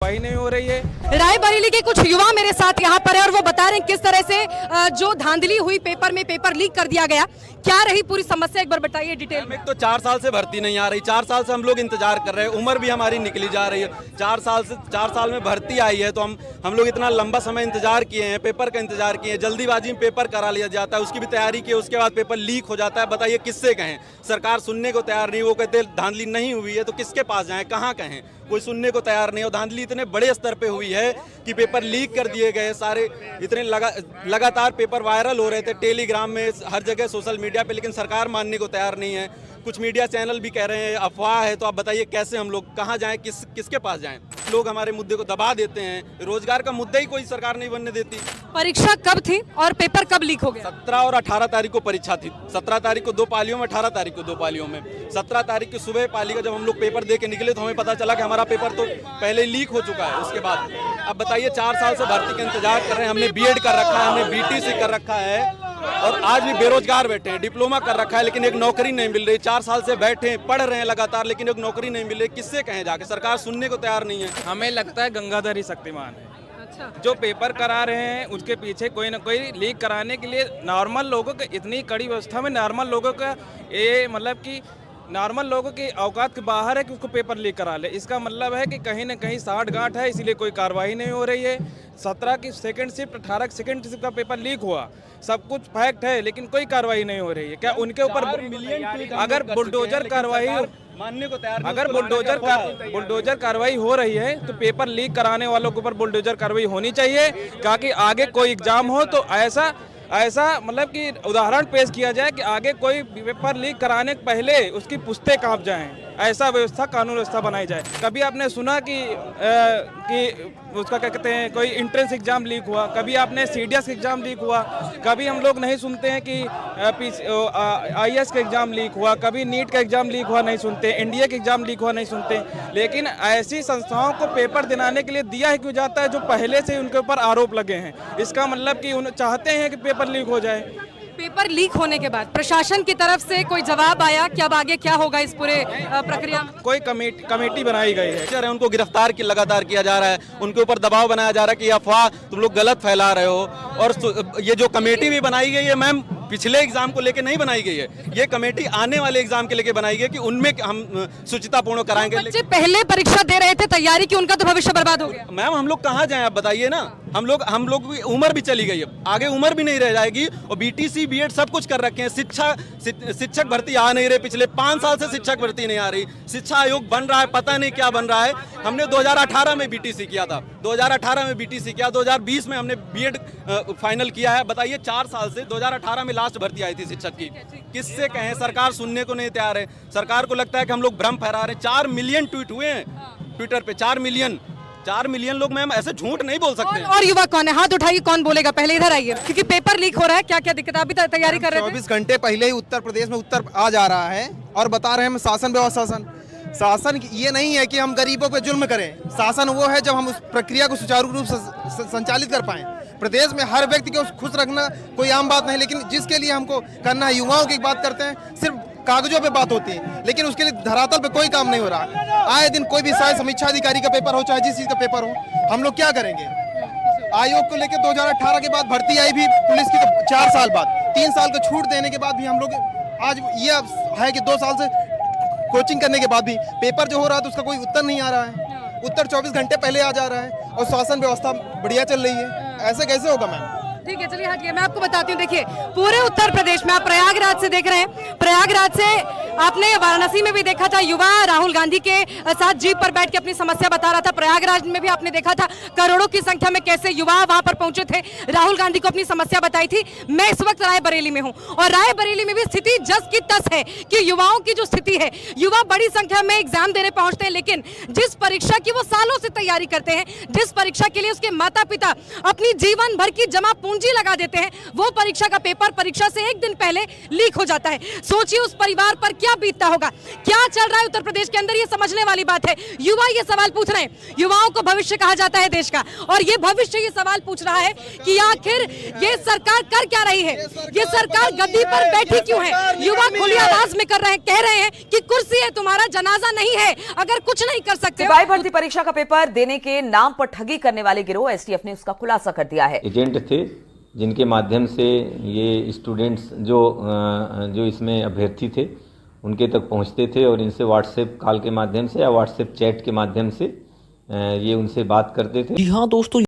कार्रवाई नहीं हो रही है। रायबरेली के कुछ युवा मेरे साथ यहाँ पर है और वो बता रहे हैं किस तरह से जो धांधली हुई पेपर में, पेपर लीक कर दिया गया, क्या रही पूरी समस्या, एक बार बताइए डिटेल में। तो 4 साल से भर्ती नहीं आ रही, 4 साल से हम लोग इंतजार कर रहे हैं, उम्र भी हमारी निकली जा रही है। 4 साल में भर्ती आई है तो हम लोग इतना लंबा समय इंतजार किए हैं, पेपर का इंतजार किए हैं, जल्दीबाजी में पेपर करा लिया जाता है, उसकी भी तैयारी की, उसके बाद पेपर लीक हो जाता है। बताइए किससे कहें, सरकार सुनने को तैयार नहीं, वो कहते धांधली नहीं हुई है तो किसके पास जाएं, कहाँ कहें, कोई सुनने को तैयार नहीं। और धांधली इतने बड़े स्तर पे हुई है कि पेपर लीक कर दिए गए सारे, इतने लगातार पेपर वायरल हो रहे थे टेलीग्राम में, हर जगह सोशल मीडिया पे, लेकिन सरकार मानने को तैयार नहीं है। कुछ मीडिया चैनल भी कह रहे हैं अफवाह है, तो आप बताइए कैसे हम लोग कहाँ जाएं, किसके पास जाएं। लोग हमारे मुद्दे को दबा देते हैं, रोजगार का मुद्दा ही कोई सरकार नहीं बनने देती। परीक्षा कब थी और पेपर कब लीक हो गया? 17 और 18 तारीख को परीक्षा थी। 17 तारीख को 2 पालियों में, 18 तारीख को 2 पालियों में। 17 तारीख की सुबह पाली का जब हम लोग पेपर दे के निकले तो हमें पता चला कि हमारा पेपर तो पहले ही लीक हो चुका है। उसके बाद अब बताइए 4 साल से भर्ती का इंतजार कर रहे हैं, हमने बीएड कर रखा है, हमने बीटीसी कर रखा है और आज भी बेरोजगार बैठे हैं, डिप्लोमा कर रखा है लेकिन एक नौकरी नहीं मिल रही। 4 साल से बैठे हैं, पढ़ रहे हैं लगातार, लेकिन एक नौकरी नहीं मिल रही। किससे कहें जाके, सरकार सुनने को तैयार नहीं है। हमें लगता है गंगाधर ही शक्तिमान है। अच्छा, जो पेपर करा रहे हैं उसके पीछे कोई ना कोई लीक कराने के लिए नॉर्मल लोगों के, इतनी कड़ी व्यवस्था में नॉर्मल लोगों का ये मतलब कि नॉर्मल लोगों की औकात के बाहर है कि उसको पेपर लीक करा ले। इसका मतलब है कि कहीं ना कहीं साठ गांठ है, इसीलिए कोई कार्रवाई नहीं हो रही है। 17 की सेकंड शिफ्ट, 18 की सेकंड शिफ्ट का पेपर लीक हुआ, सब कुछ फैक्ट है, लेकिन कोई कार्रवाई नहीं हो रही है। क्या उनके ऊपर अगर बुलडोजर कार्रवाई, मानने को तैयार, अगर बुलडोजर कार्रवाई हो रही है तो पेपर लीक कराने वालों के ऊपर बुलडोजर कार्रवाई होनी चाहिए, ताकि आगे कोई एग्जाम हो तो ऐसा मतलब कि उदाहरण पेश किया जाए कि आगे कोई पेपर लीक कराने के पहले उसकी पुश्तें कांप जाएं। ऐसा व्यवस्था, कानून व्यवस्था बनाई जाए। कभी आपने सुना कि उसका क्या कहते हैं, कोई एंट्रेंस एग्जाम लीक हुआ, कभी आपने सीडीएस एग्जाम लीक हुआ, कभी हम लोग नहीं सुनते हैं कि आईएएस का एग्जाम लीक हुआ, कभी नीट का एग्जाम लीक हुआ नहीं सुनते, एनडीए का एग्जाम लीक हुआ नहीं सुनते। लेकिन ऐसी संस्थाओं को पेपर दिलाने के लिए दिया ही क्यों जाता है जो पहले से उनके ऊपर आरोप लगे हैं? इसका मतलब कि उन्हें चाहते हैं कि पेपर लीक हो जाए। पेपर लीक होने के बाद प्रशासन की तरफ से कोई जवाब आया कि अब आगे क्या होगा इस पूरे प्रक्रिया में? कोई कमेटी बनाई गई है, उनको गिरफ्तार लगातार किया जा रहा है, उनके ऊपर दबाव बनाया जा रहा है कि अफवाह तुम लोग गलत फैला रहे हो। और ये जो कमेटी भी बनाई गई है मैम, पिछले एग्जाम को लेके नहीं बनाई गई है, ये कमेटी आने वाले एग्जाम के लेके बनाई गई कि उनमें हम शुचितापूर्ण कराएंगे। बच्चे पहले परीक्षा दे रहे थे, तैयारी की, उनका तो भविष्य बर्बाद हो गया। मैम हम लोग कहाँ जाएं आप बताइए ना, हम लोग की उम्र भी चली गई है, आगे उम्र भी नहीं रह जाएगी। और बीटीसी बीएड सब कुछ कर रखे हैं, शिक्षक भर्ती आ नहीं रहे, पिछले 5 साल से शिक्षक भर्ती नहीं आ रही। शिक्षा आयोग बन रहा है, पता नहीं क्या बन रहा है। हमने 2018 में बीटीसी किया था, 2018 में बीटीसी किया, 2020 में हमने बीएड फाइनल किया है। बताइए 4 साल से 2018 में लास्ट भर्ती आई थी शिक्षक की। किससे कहें, सरकार सुनने को नहीं तैयार है। सरकार को लगता है कि हम लोग भ्रम फैला रहे हैं। 4 मिलियन ट्वीट हुए हैं ट्विटर पे, 4 मिलियन लोग। मैम ऐसे झूठ नहीं बोल सकते। और युवा कौन है, हाथ उठाइए, कौन बोलेगा? पहले इधर आइए, क्योंकि पेपर लीक हो रहा है। क्या क्या दिक्कत, आप भी तैयारी कर रहे थे? 24 घंटे पहले ही उत्तर प्रदेश में उत्तर आ जा रहा है और बता रहे हैं हम शासन व्यवस्था। शासन ये नहीं है कि हम गरीबों पे जुल्म करें, शासन वो है जब हम उस प्रक्रिया को सुचारू रूप से संचालित कर पाएं। प्रदेश में हर व्यक्ति को खुश रखना कोई आम बात नहीं, लेकिन जिसके लिए हमको करना है, युवाओं की बात करते हैं, सिर्फ कागजों पे बात होती है, लेकिन उसके लिए धरातल पे कोई काम नहीं हो रहा। आए दिन कोई भी शायद समीक्षा अधिकारी का पेपर हो, चाहे जिस चीज़ का पेपर हो, हम लोग क्या करेंगे? आयोग को लेकर 2018 के बाद भर्ती आई भी पुलिस की, तो 4 साल बाद, 3 साल का छूट देने के बाद भी हम लोग आज ये है कि 2 साल से कोचिंग करने के बाद भी पेपर जो हो रहा है तो उसका कोई उत्तर नहीं आ रहा है। उत्तर 24 घंटे पहले आ जा रहा है और शासन व्यवस्था बढ़िया चल रही है। ऐसे कैसे होगा मैम? ठीक है, चलिए हटिए, मैं आपको बताती हूँ। देखिए, पूरे उत्तर प्रदेश में, आप प्रयागराज से देख रहे हैं, प्रयागराज से आपने वाराणसी में भी देखा था, युवा राहुल गांधी के साथ जीप पर बैठ के अपनी समस्या बता रहा था। प्रयागराज में भी आपने देखा था करोड़ों की संख्या में कैसे युवा वहां पर पहुंचे थे, राहुल गांधी को अपनी समस्या बताई थी। मैं इस वक्त रायबरेली में हूं और रायबरेली में भी स्थिति जस की तस है कि युवाओं की जो स्थिति है, युवा बड़ी संख्या में एग्जाम देने पहुंचते हैं, लेकिन जिस परीक्षा की वो सालों से तैयारी करते हैं, जिस परीक्षा के लिए उसके माता पिता अपनी जीवन भर की जमा पूंजी लगा देते हैं, वो परीक्षा का पेपर परीक्षा से एक दिन पहले लीक हो जाता है। सोचिए उस परिवार पर क्या बीतता होगा, क्या चल रहा है उत्तर प्रदेश के अंदर, ये समझने वाली बात है। युवा ये सवाल पूछ रहे हैं, युवाओं को भविष्य कहा जाता है देश का, और ये भविष्य ये सवाल पूछ रहा है कि आखिर ये सरकार कर क्या रही है, ये सरकार गद्दी पर बैठी क्यों है। युवा खुली आवाज में कह रहे हैं कि कुर्सी है तुम्हारा, जनाजा नहीं है। अगर कुछ नहीं कर सकते सिपाही भर्ती परीक्षा का पेपर देने के नाम पर ठगी करने वाले गिरोह एसटीएफ ने उसका खुलासा कर दिया है। एजेंट थे जिनके माध्यम से ये स्टूडेंट्स जो इसमें अभ्यर्थी थे उनके तक पहुंचते थे और इनसे व्हाट्सएप कॉल के माध्यम से या व्हाट्सएप चैट के माध्यम से ये उनसे बात करते थे। जी हाँ दोस्तों,